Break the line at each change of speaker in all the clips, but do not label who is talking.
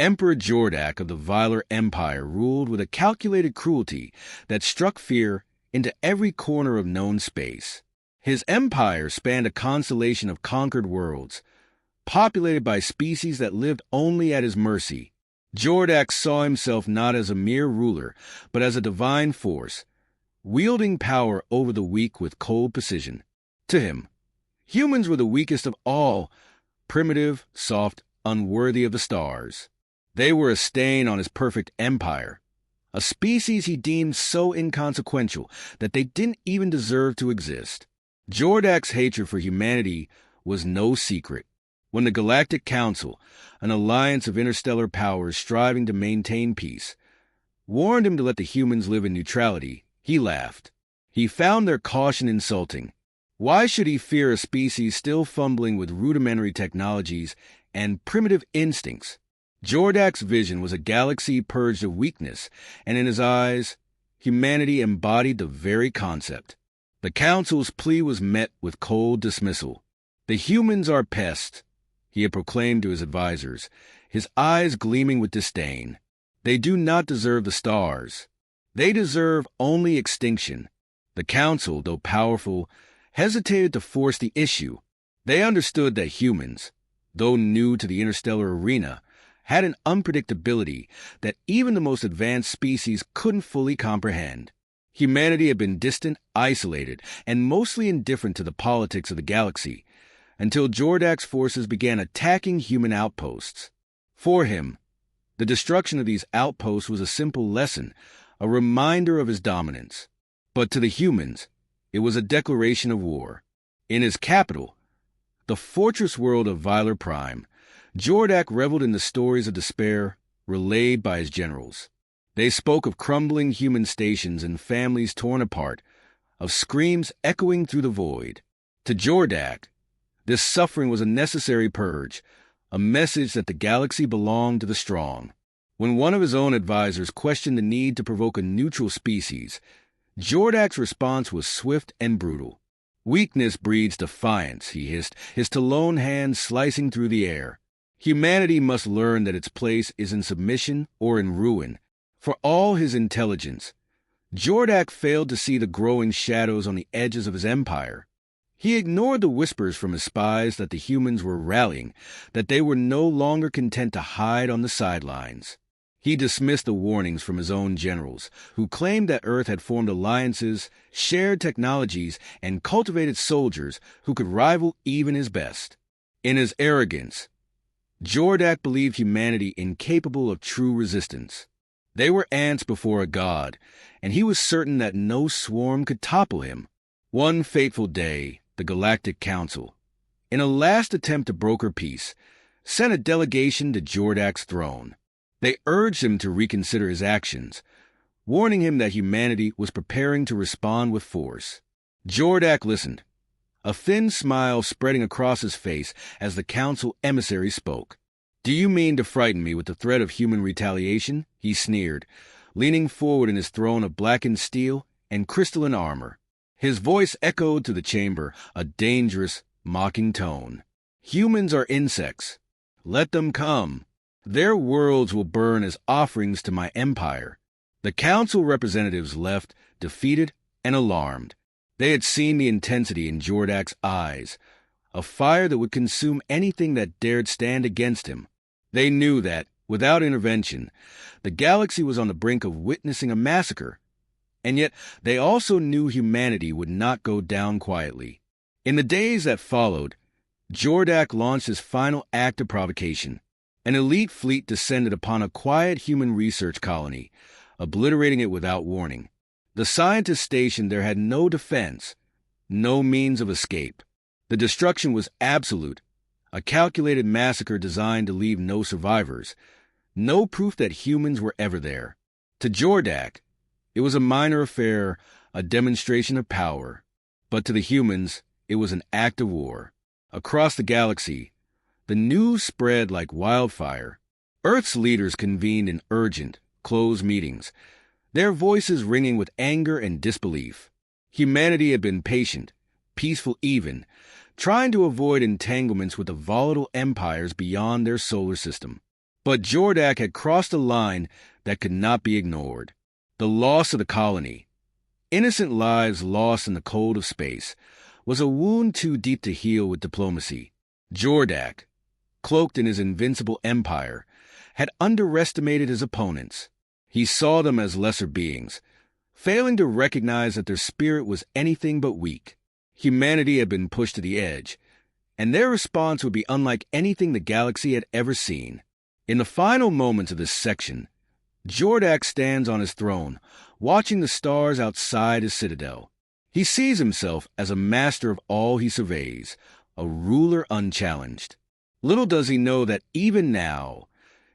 Emperor Jordak of the Vilar Empire ruled with a calculated cruelty that struck fear into every corner of known space. His empire spanned a constellation of conquered worlds, populated by species that lived only at his mercy. Jordak saw himself not as a mere ruler, but as a divine force, wielding power over the weak with cold precision. To him, humans were the weakest of all, primitive, soft, unworthy of the stars. They were a stain on his perfect empire, a species he deemed so inconsequential that they didn't even deserve to exist. Jordak's hatred for humanity was no secret. When the Galactic Council, an alliance of interstellar powers striving to maintain peace, warned him to let the humans live in neutrality, he laughed. He found their caution insulting. Why should he fear a species still fumbling with rudimentary technologies and primitive instincts? Jordak's vision was a galaxy purged of weakness, and in his eyes, humanity embodied the very concept. The Council's plea was met with cold dismissal. The humans are pests, he had proclaimed to his advisors, his eyes gleaming with disdain. They do not deserve the stars. They deserve only extinction. The Council, though powerful, hesitated to force the issue. They understood that humans, though new to the interstellar arena, had an unpredictability that even the most advanced species couldn't fully comprehend. Humanity had been distant, isolated, and mostly indifferent to the politics of the galaxy, until Jordak's forces began attacking human outposts. For him, the destruction of these outposts was a simple lesson, a reminder of his dominance. But to the humans, it was a declaration of war. In his capital, the fortress world of Vilar Prime, Jordak reveled in the stories of despair relayed by his generals. They spoke of crumbling human stations and families torn apart, of screams echoing through the void. To Jordak, this suffering was a necessary purge, a message that the galaxy belonged to the strong. When one of his own advisors questioned the need to provoke a neutral species, Jordak's response was swift and brutal. Weakness breeds defiance, he hissed, his talon hand slicing through the air. Humanity must learn that its place is in submission or in ruin. For all his intelligence, Jordak failed to see the growing shadows on the edges of his empire. He ignored the whispers from his spies that the humans were rallying, that they were no longer content to hide on the sidelines. He dismissed the warnings from his own generals, who claimed that Earth had formed alliances, shared technologies, and cultivated soldiers who could rival even his best. In his arrogance, Jordak believed humanity incapable of true resistance. They were ants before a god, and he was certain that no swarm could topple him. One fateful day, the Galactic Council, in a last attempt to broker peace, sent a delegation to Jordak's throne. They urged him to reconsider his actions, warning him that humanity was preparing to respond with force. Jordak listened, a thin smile spreading across his face as the council emissary spoke. "Do you mean to frighten me with the threat of human retaliation?" he sneered, leaning forward in his throne of blackened steel and crystalline armor. His voice echoed through the chamber, a dangerous, mocking tone. "Humans are insects. Let them come. Their worlds will burn as offerings to my empire." The council representatives left, defeated and alarmed. They had seen the intensity in Jordak's eyes, a fire that would consume anything that dared stand against him. They knew that, without intervention, the galaxy was on the brink of witnessing a massacre. And yet they also knew humanity would not go down quietly. In the days that followed, Jordak launched his final act of provocation. An elite fleet descended upon a quiet human research colony, obliterating it without warning. The scientists stationed there had no defense, no means of escape. The destruction was absolute, a calculated massacre designed to leave no survivors, no proof that humans were ever there. To Jordak, it was a minor affair, a demonstration of power. But to the humans, it was an act of war. Across the galaxy, the news spread like wildfire. Earth's leaders convened in urgent, closed meetings, their voices ringing with anger and disbelief. Humanity had been patient, peaceful even, trying to avoid entanglements with the volatile empires beyond their solar system. But Jordak had crossed a line that could not be ignored. The loss of the colony, innocent lives lost in the cold of space, was a wound too deep to heal with diplomacy. Jordak, cloaked in his invincible empire, had underestimated his opponents. He saw them as lesser beings, failing to recognize that their spirit was anything but weak. Humanity had been pushed to the edge, and their response would be unlike anything the galaxy had ever seen. In the final moments of this section, Jordak stands on his throne, watching the stars outside his citadel. He sees himself as a master of all he surveys, a ruler unchallenged. Little does he know that even now,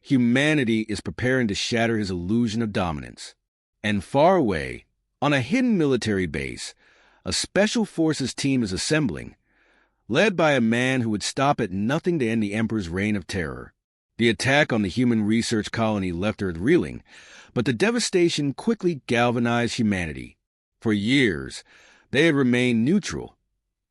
humanity is preparing to shatter his illusion of dominance. And far away, on a hidden military base, a special forces team is assembling, led by a man who would stop at nothing to end the Emperor's reign of terror. The attack on the human research colony left Earth reeling, but the devastation quickly galvanized humanity. For years, they had remained neutral,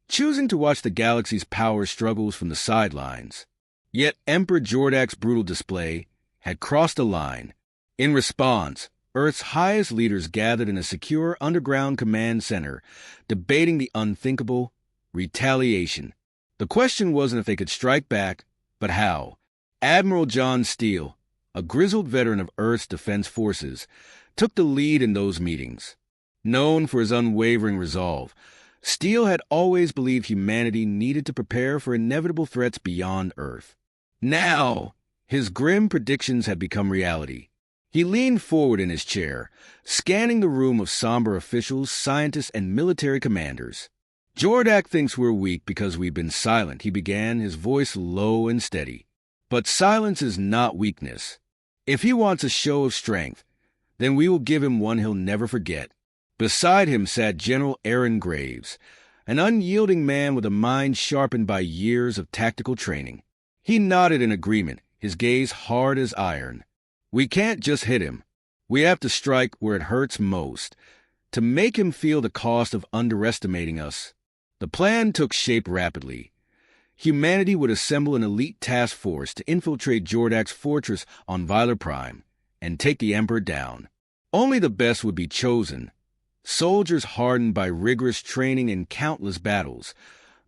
choosing to watch the galaxy's power struggles from the sidelines. Yet Emperor Jordak's brutal display had crossed a line. In response, Earth's highest leaders gathered in a secure underground command center, debating the unthinkable: retaliation. The question wasn't if they could strike back, but how. Admiral John Steele, a grizzled veteran of Earth's defense forces, took the lead in those meetings. Known for his unwavering resolve, Steele had always believed humanity needed to prepare for inevitable threats beyond Earth. Now, his grim predictions had become reality. He leaned forward in his chair, scanning the room of somber officials, scientists, and military commanders. Jordak thinks we're weak because we've been silent, he began, his voice low and steady. But silence is not weakness. If he wants a show of strength, then we will give him one he'll never forget. Beside him sat General Aaron Graves, an unyielding man with a mind sharpened by years of tactical training. He nodded in agreement, his gaze hard as iron. We can't just hit him. We have to strike where it hurts most, to make him feel the cost of underestimating us. The plan took shape rapidly. Humanity would assemble an elite task force to infiltrate Jordak's fortress on Vilar Prime and take the Emperor down. Only the best would be chosen. Soldiers hardened by rigorous training in countless battles,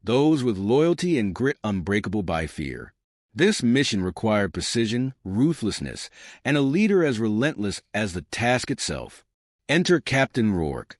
those with loyalty and grit unbreakable by fear. This mission required precision, ruthlessness, and a leader as relentless as the task itself. Enter Captain Rourke.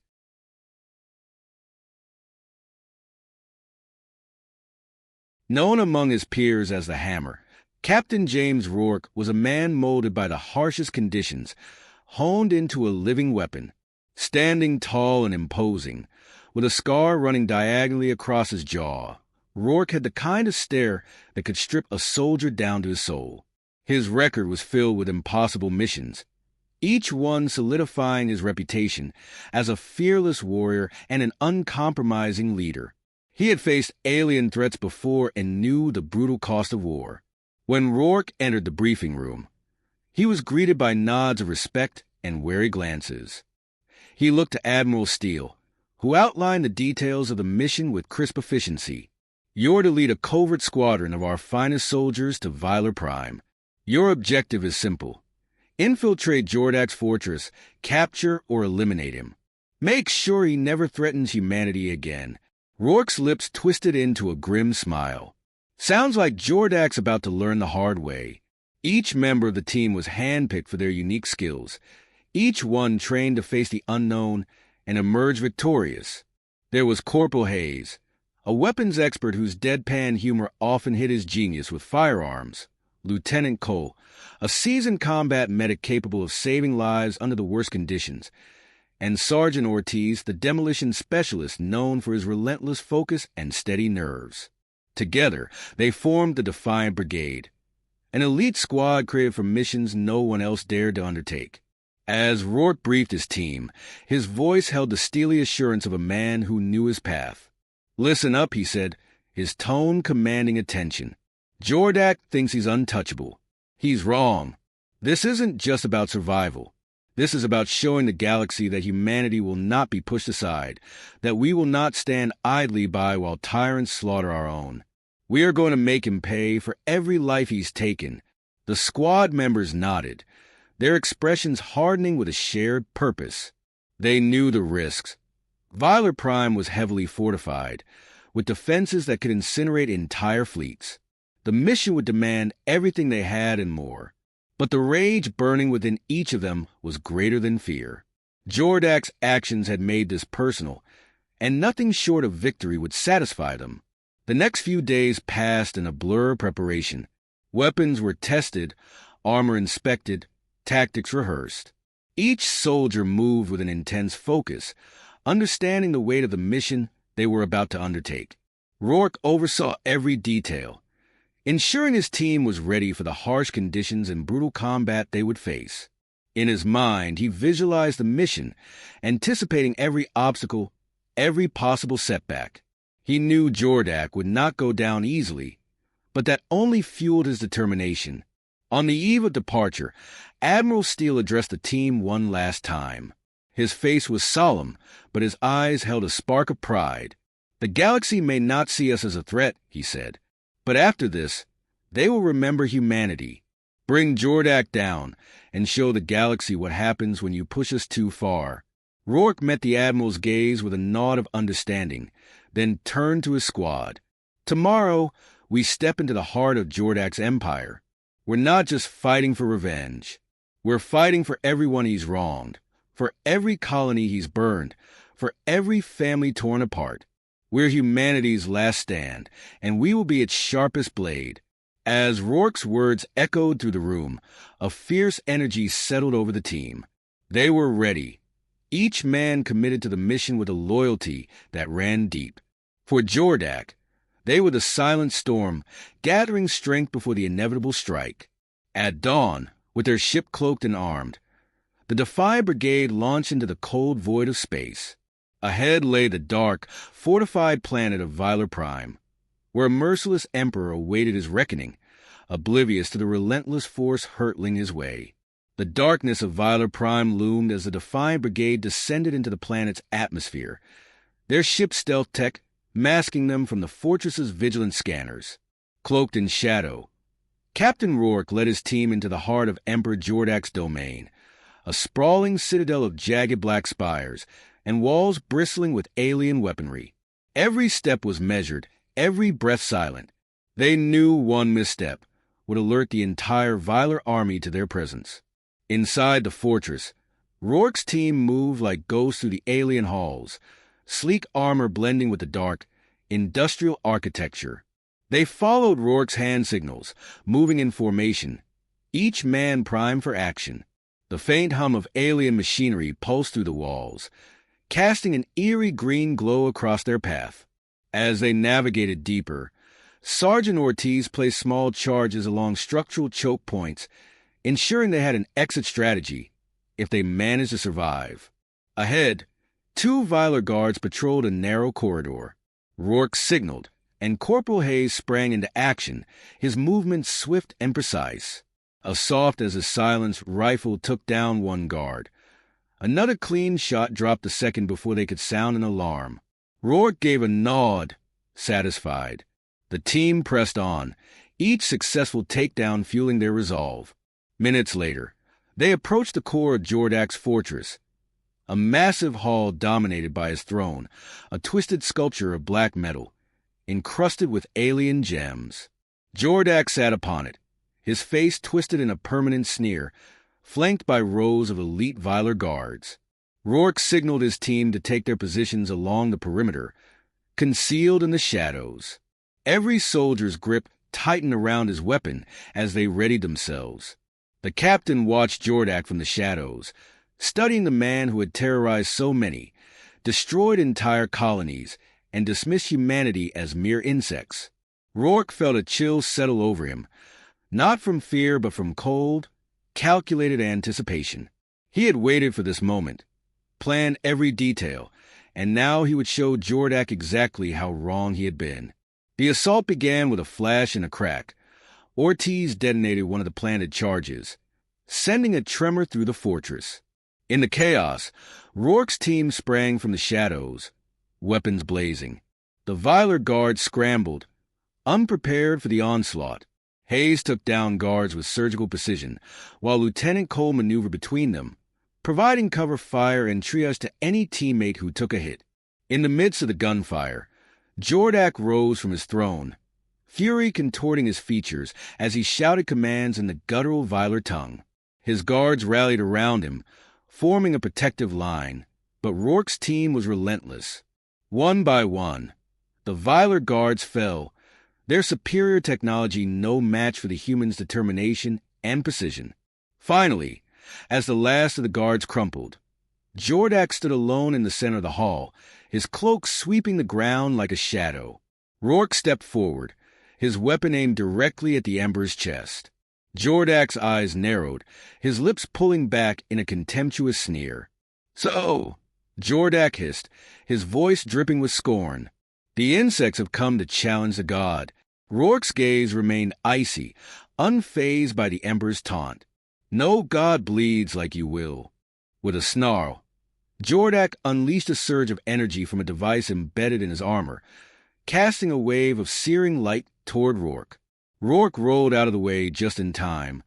Known among his peers as the Hammer, Captain James Rourke was a man molded by the harshest conditions, honed into a living weapon. Standing tall and imposing, with a scar running diagonally across his jaw, Rourke had the kind of stare that could strip a soldier down to his soul. His record was filled with impossible missions, each one solidifying his reputation as a fearless warrior and an uncompromising leader. He had faced alien threats before and knew the brutal cost of war. When Rourke entered the briefing room, he was greeted by nods of respect and wary glances. He looked to Admiral Steele, who outlined the details of the mission with crisp efficiency. You're to lead a covert squadron of our finest soldiers to Vilar Prime. Your objective is simple: infiltrate Jordak's fortress, capture or eliminate him. Make sure he never threatens humanity again. Rourke's lips twisted into a grim smile. Sounds like Jordak's about to learn the hard way. Each member of the team was handpicked for their unique skills, each one trained to face the unknown and emerge victorious. There was Corporal Hayes, a weapons expert whose deadpan humor often hid his genius with firearms. Lieutenant Cole, a seasoned combat medic capable of saving lives under the worst conditions. And Sergeant Ortiz, the demolition specialist known for his relentless focus and steady nerves. Together, they formed the Defiant Brigade, an elite squad created for missions no one else dared to undertake. As Rourke briefed his team, his voice held the steely assurance of a man who knew his path. Listen up, he said, his tone commanding attention. Jordak thinks he's untouchable. He's wrong. This isn't just about survival. This is about showing the galaxy that humanity will not be pushed aside, that we will not stand idly by while tyrants slaughter our own. We are going to make him pay for every life he's taken, The squad members nodded, their expressions hardening with a shared purpose. They knew the risks. Vilar Prime was heavily fortified, with defenses that could incinerate entire fleets. The mission would demand everything they had and more. But the rage burning within each of them was greater than fear. Jordak's actions had made this personal, and nothing short of victory would satisfy them. The next few days passed in a blur of preparation. Weapons were tested, armor inspected, tactics rehearsed. Each soldier moved with an intense focus, understanding the weight of the mission they were about to undertake. Rourke oversaw every detail, ensuring his team was ready for the harsh conditions and brutal combat they would face. In his mind, he visualized the mission, anticipating every obstacle, every possible setback. He knew Jordak would not go down easily, but that only fueled his determination. On the eve of departure, Admiral Steele addressed the team one last time. His face was solemn, but his eyes held a spark of pride. "The galaxy may not see us as a threat," he said, "but after this, they will remember humanity. Bring Jordak down and show the galaxy what happens when you push us too far." Rourke met the Admiral's gaze with a nod of understanding, then turned to his squad. "Tomorrow, we step into the heart of Jordak's empire. We're not just fighting for revenge. We're fighting for everyone he's wronged, for every colony he's burned, for every family torn apart. We're humanity's last stand, and we will be its sharpest blade." As Rourke's words echoed through the room, a fierce energy settled over the team. They were ready, each man committed to the mission with a loyalty that ran deep. For Jordak, they were the silent storm, gathering strength before the inevitable strike. At dawn, with their ship cloaked and armed, the Defiant Brigade launched into the cold void of space. Ahead lay the dark, fortified planet of Vilar Prime, where a merciless emperor awaited his reckoning, oblivious to the relentless force hurtling his way. The darkness of Vilar Prime loomed as the Defiant Brigade descended into the planet's atmosphere, their ship's stealth tech masking them from the fortress's vigilant scanners. Cloaked in shadow, Captain Rourke led his team into the heart of Emperor Jordak's domain, a sprawling citadel of jagged black spires and walls bristling with alien weaponry. Every step was measured, every breath silent. They knew one misstep would alert the entire Vilar army to their presence. Inside the fortress, Rourke's team moved like ghosts through the alien halls, sleek armor blending with the dark, industrial architecture. They followed Rourke's hand signals, moving in formation, each man primed for action. The faint hum of alien machinery pulsed through the walls, casting an eerie green glow across their path. As they navigated deeper, Sergeant Ortiz placed small charges along structural choke points, ensuring they had an exit strategy if they managed to survive. Ahead, 2 Vilar guards patrolled a narrow corridor. Rourke signaled, and Corporal Hayes sprang into action, his movements swift and precise. As soft as a silenced rifle took down one guard, another clean shot dropped the second before they could sound an alarm. Rourke gave a nod, satisfied. The team pressed on, each successful takedown fueling their resolve. Minutes later, they approached the core of Jordak's fortress, a massive hall dominated by his throne, a twisted sculpture of black metal, encrusted with alien gems. Jordak sat upon it, his face twisted in a permanent sneer, flanked by rows of elite Vilar guards. Rourke signaled his team to take their positions along the perimeter, concealed in the shadows. Every soldier's grip tightened around his weapon as they readied themselves. The captain watched Jordak from the shadows, studying the man who had terrorized so many, destroyed entire colonies, and dismissed humanity as mere insects. Rourke felt a chill settle over him, not from fear but from cold, calculated anticipation. He had waited for this moment, planned every detail, and now he would show Jordak exactly how wrong he had been. The assault began with a flash and a crack. Ortiz detonated one of the planted charges, sending a tremor through the fortress. In the chaos, Rourke's team sprang from the shadows, weapons blazing. The Vilar guards scrambled, unprepared for the onslaught. Hayes took down guards with surgical precision, while Lieutenant Cole maneuvered between them, providing cover fire and triage to any teammate who took a hit. In the midst of the gunfire, Jordak rose from his throne, fury contorting his features as he shouted commands in the guttural Viler tongue. His guards rallied around him, forming a protective line, but Rourke's team was relentless. One by one, the Viler guards fell, their superior technology no match for the humans' determination and precision. Finally, as the last of the guards crumpled, Jordak stood alone in the center of the hall, his cloak sweeping the ground like a shadow. Rourke stepped forward, his weapon aimed directly at the Emperor's chest. Jordak's eyes narrowed, his lips pulling back in a contemptuous sneer. "So," Jordak hissed, his voice dripping with scorn, "the insects have come to challenge the god." Rourke's gaze remained icy, unfazed by the Emperor's taunt. "No god bleeds like you will." With a snarl, Jordak unleashed a surge of energy from a device embedded in his armor, casting a wave of searing light toward Rourke. Rourke rolled out of the way just in time,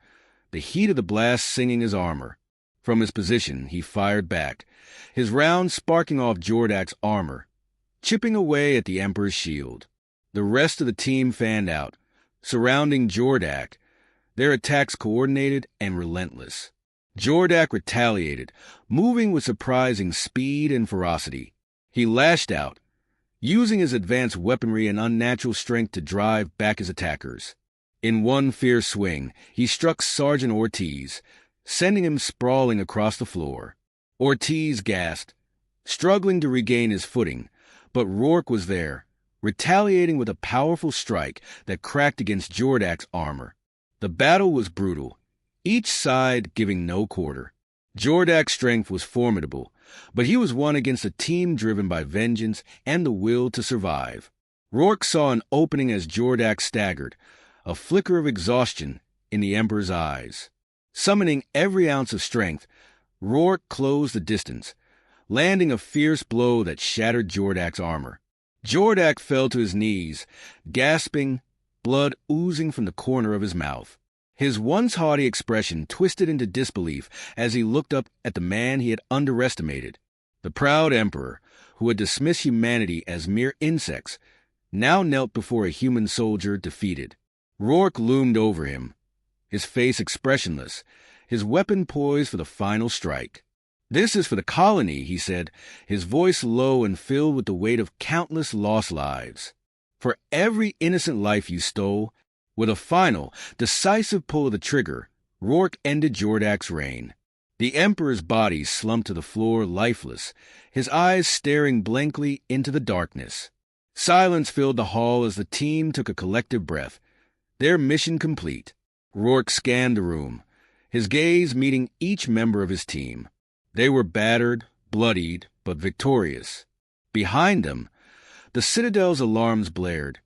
the heat of the blast singing his armor. From his position, he fired back, his round sparking off Jordak's armor, chipping away at the Emperor's shield. The rest of the team fanned out, surrounding Jordak, their attacks coordinated and relentless. Jordak retaliated, moving with surprising speed and ferocity. He lashed out, using his advanced weaponry and unnatural strength to drive back his attackers. In one fierce swing, he struck Sergeant Ortiz, sending him sprawling across the floor. Ortiz gasped, struggling to regain his footing, but Rourke was there, retaliating with a powerful strike that cracked against Jordak's armor. The battle was brutal, each side giving no quarter. Jordak's strength was formidable, but he was one against a team driven by vengeance and the will to survive. Rourke saw an opening as Jordak staggered, a flicker of exhaustion in the Emperor's eyes. Summoning every ounce of strength, Rourke closed the distance, landing a fierce blow that shattered Jordak's armor. Jordak fell to his knees, gasping, blood oozing from the corner of his mouth. His once haughty expression twisted into disbelief as he looked up at the man he had underestimated. The proud Emperor, who had dismissed humanity as mere insects, now knelt before a human soldier defeated. Rourke loomed over him, his face expressionless, his weapon poised for the final strike. "This is for the colony," he said, his voice low and filled with the weight of countless lost lives. "For every innocent life you stole." With a final, decisive pull of the trigger, Rourke ended Jordak's reign. The Emperor's body slumped to the floor lifeless, his eyes staring blankly into the darkness. Silence filled the hall as the team took a collective breath, their mission complete. Rourke scanned the room, his gaze meeting each member of his team. They were battered, bloodied, but victorious. Behind them, the Citadel's alarms blared.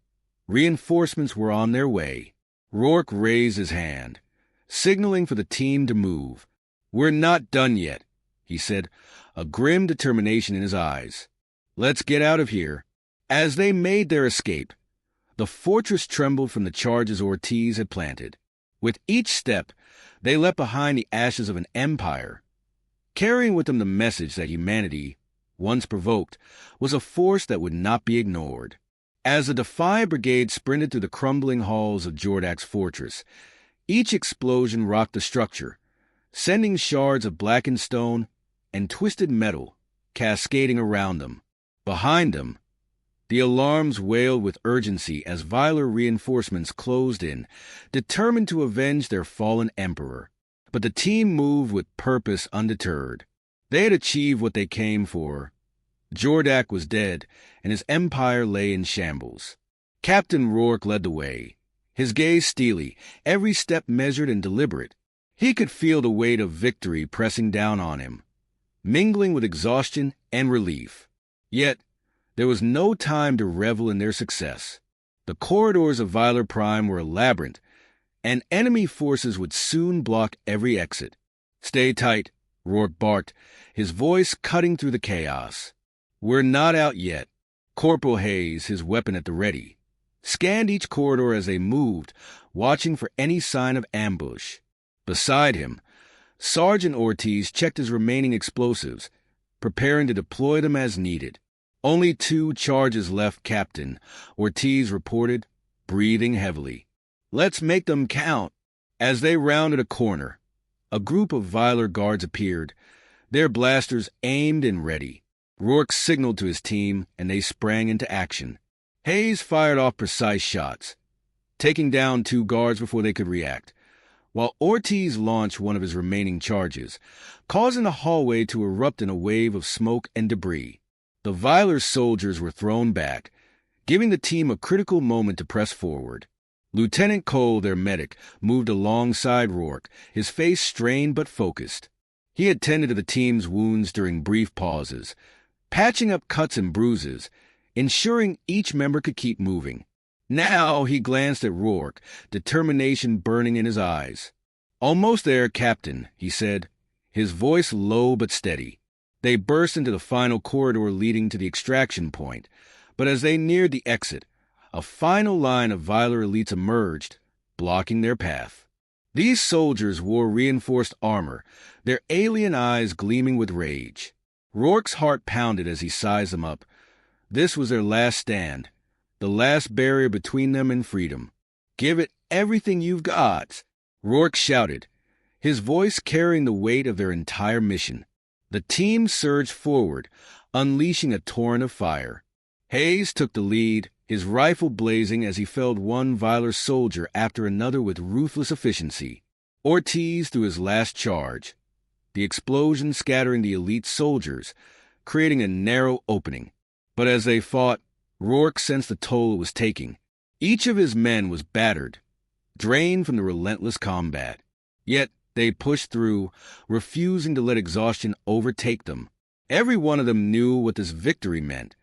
Reinforcements were on their way. Rourke raised his hand, signaling for the team to move. "We're not done yet," he said, a grim determination in his eyes. "Let's get out of here." As they made their escape, the fortress trembled from the charges Ortiz had planted. With each step, they left behind the ashes of an empire, carrying with them the message that humanity, once provoked, was a force that would not be ignored. As the Defiant Brigade sprinted through the crumbling halls of Jordak's fortress, each explosion rocked the structure, sending shards of blackened stone and twisted metal cascading around them. Behind them, the alarms wailed with urgency as Viler reinforcements closed in, determined to avenge their fallen emperor. But the team moved with purpose undeterred. They had achieved what they came for. Jordak was dead, and his empire lay in shambles. Captain Rourke led the way, his gaze steely, every step measured and deliberate. He could feel the weight of victory pressing down on him, mingling with exhaustion and relief. Yet, there was no time to revel in their success. The corridors of Viler Prime were a labyrinth, and enemy forces would soon block every exit. "Stay tight," Rourke barked, his voice cutting through the chaos. "We're not out yet." Corporal Hayes, his weapon at the ready, scanned each corridor as they moved, watching for any sign of ambush. Beside him, Sergeant Ortiz checked his remaining explosives, preparing to deploy them as needed. "Only 2 charges left, Captain," Ortiz reported, breathing heavily. "Let's make them count." As they rounded a corner, a group of Viler guards appeared, their blasters aimed and ready. Rourke signaled to his team, and they sprang into action. Hayes fired off precise shots, taking down 2 guards before they could react, while Ortiz launched one of his remaining charges, causing the hallway to erupt in a wave of smoke and debris. The Viler soldiers were thrown back, giving the team a critical moment to press forward. Lieutenant Cole, their medic, moved alongside Rourke, his face strained but focused. He had tended to the team's wounds during brief pauses, patching up cuts and bruises, ensuring each member could keep moving. Now he glanced at Rourke, determination burning in his eyes. "Almost there, Captain," he said, his voice low but steady. They burst into the final corridor leading to the extraction point, but as they neared the exit, a final line of Viler elites emerged, blocking their path. These soldiers wore reinforced armor, their alien eyes gleaming with rage. Rourke's heart pounded as he sized them up. This was their last stand, the last barrier between them and freedom. "Give it everything you've got," Rourke shouted, his voice carrying the weight of their entire mission. The team surged forward, unleashing a torrent of fire. Hayes took the lead, his rifle blazing as he felled one Viler soldier after another with ruthless efficiency. Ortiz threw his last charge, the explosion scattering the elite soldiers, creating a narrow opening. But as they fought, Rourke sensed the toll it was taking. Each of his men was battered, drained from the relentless combat. Yet they pushed through, refusing to let exhaustion overtake them. Every one of them knew what this victory meant,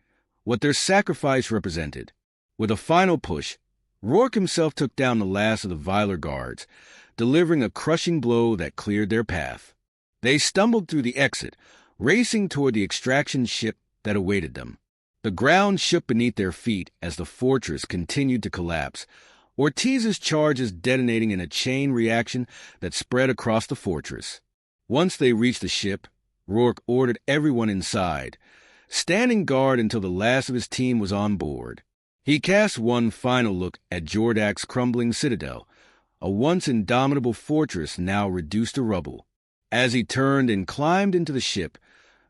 what their sacrifice represented. With a final push, Rourke himself took down the last of the Viler guards, delivering a crushing blow that cleared their path. They stumbled through the exit, racing toward the extraction ship that awaited them. The ground shook beneath their feet as the fortress continued to collapse, Ortiz's charges detonating in a chain reaction that spread across the fortress. Once they reached the ship, Rourke ordered everyone inside, standing guard until the last of his team was on board. He cast one final look at Jordak's crumbling citadel, a once indomitable fortress now reduced to rubble. As he turned and climbed into the ship,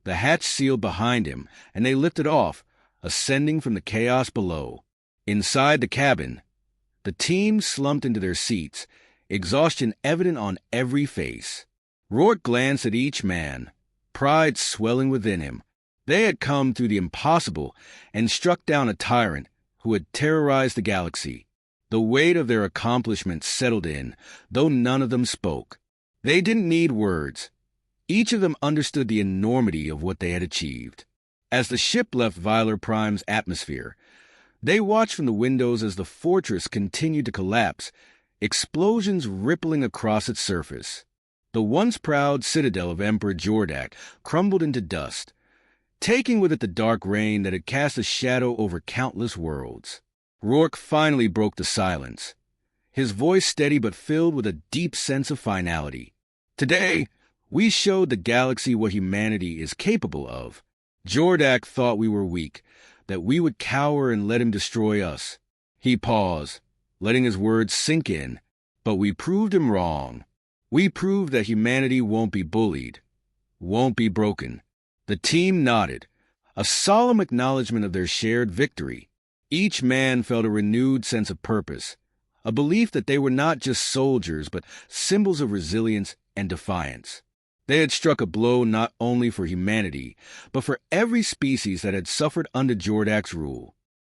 the hatch sealed behind him, and they lifted off, ascending from the chaos below. Inside the cabin, the team slumped into their seats, exhaustion evident on every face. Rourke glanced at each man, pride swelling within him. They had come through the impossible and struck down a tyrant who had terrorized the galaxy. The weight of their accomplishments settled in, though none of them spoke. They didn't need words. Each of them understood the enormity of what they had achieved. As the ship left Viler Prime's atmosphere, they watched from the windows as the fortress continued to collapse, explosions rippling across its surface. The once proud citadel of Emperor Jordak crumbled into dust, taking with it the dark rain that had cast a shadow over countless worlds. Rourke finally broke the silence, his voice steady but filled with a deep sense of finality. "Today, we showed the galaxy what humanity is capable of. Jordak thought we were weak, that we would cower and let him destroy us." He paused, letting his words sink in. "But we proved him wrong. We proved that humanity won't be bullied, won't be broken." The team nodded, a solemn acknowledgement of their shared victory. Each man felt a renewed sense of purpose, a belief that they were not just soldiers, but symbols of resilience and defiance. They had struck a blow not only for humanity, but for every species that had suffered under Jordak's rule.